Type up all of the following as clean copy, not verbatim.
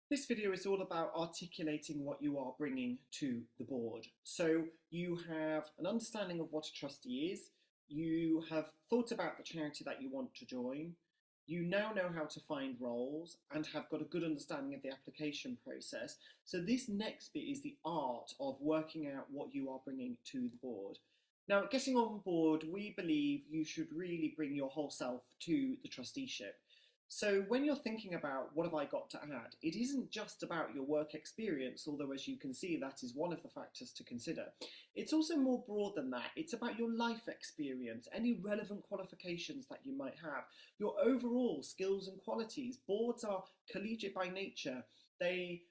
This video is all about articulating what you are bringing to the board. So you have an understanding of what a trustee is, you have thought about the charity that you want to join, you now know how to find roles and have got a good understanding of the application process. So this next bit is the art of working out what you are bringing to the board. Now, getting on board, we believe you should really bring your whole self to the trusteeship. So when you're thinking about what have I got to add, it isn't just about your work experience, although as you can see, that is one of the factors to consider. It's also more broad than that. It's about your life experience, any relevant qualifications that you might have, your overall skills and qualities. Boards are collegiate by nature. They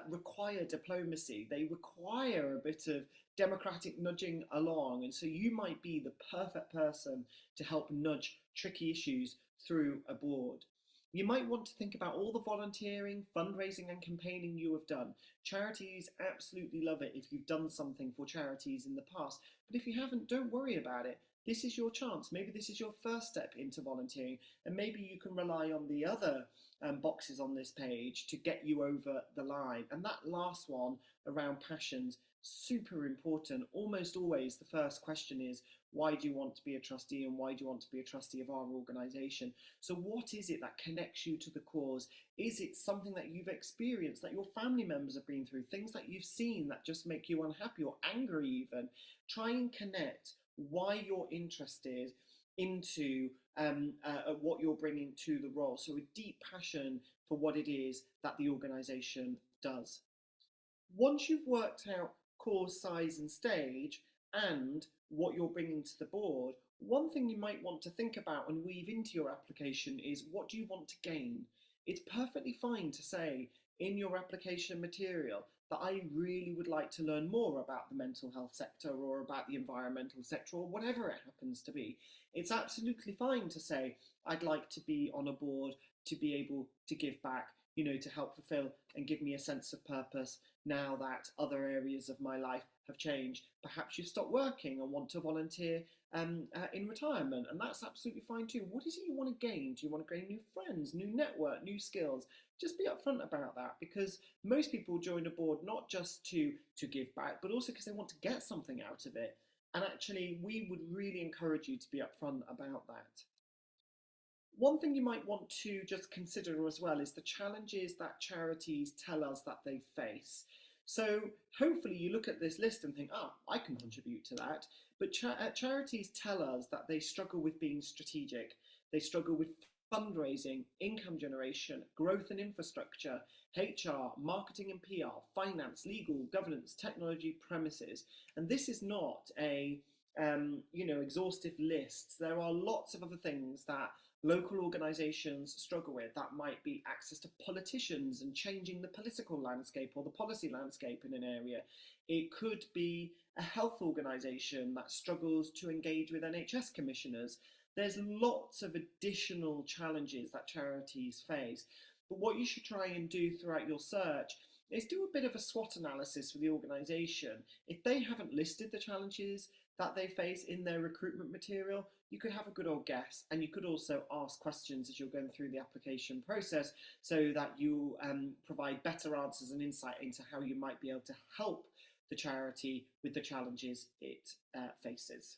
require diplomacy. They require a bit of democratic nudging along. And so you might be the perfect person to help nudge tricky issues through a board. You might want to think about all the volunteering, fundraising and campaigning you have done. Charities absolutely love it if you've done something for charities in the past, but if you haven't, don't worry about it. This is your chance. Maybe this is your first step into volunteering, and maybe you can rely on the other boxes on this page to get you over the line. And that last one around passions, super important. Almost always the first question is, why do you want to be a trustee and why do you want to be a trustee of our organisation? So what is it that connects you to the cause? Is it something that you've experienced, that your family members have been through, things that you've seen that just make you unhappy or angry even? Try and connect why you're interested into what you're bringing to the role. So a deep passion for what it is that the organisation does. Once you've worked out cause, size and stage and what you're bringing to the board, one thing you might want to think about and weave into your application is, what do you want to gain? It's perfectly fine to say in your application material that I really would like to learn more about the mental health sector or about the environmental sector or whatever it happens to be. It's absolutely fine to say I'd like to be on a board to be able to give back, to help fulfill and give me a sense of purpose now that other areas of my life have changed. Perhaps you've stopped working and want to volunteer in retirement, and that's absolutely fine too. What is it you want to gain? Do you want to gain new friends, new network, new skills? Just be upfront about that, because most people join a board not just to give back, but also because they want to get something out of it. And actually, we would really encourage you to be upfront about that. One thing you might want to just consider as well is the challenges that charities tell us that they face. So hopefully you look at this list and think, I can contribute to that. But charities tell us that they struggle with being strategic. They struggle with fundraising, income generation, growth and infrastructure, HR, marketing and PR, finance, legal, governance, technology, premises. And this is not a exhaustive lists. There are lots of other things that local organisations struggle with. That might be access to politicians and changing the political landscape or the policy landscape in an area. It could be a health organisation that struggles to engage with NHS commissioners. There's lots of additional challenges that charities face. But what you should try and do throughout your search is do a bit of a SWOT analysis for the organisation. If they haven't listed the challenges that they face in their recruitment material, you could have a good old guess, and you could also ask questions as you're going through the application process so that you provide better answers and insight into how you might be able to help the charity with the challenges it faces.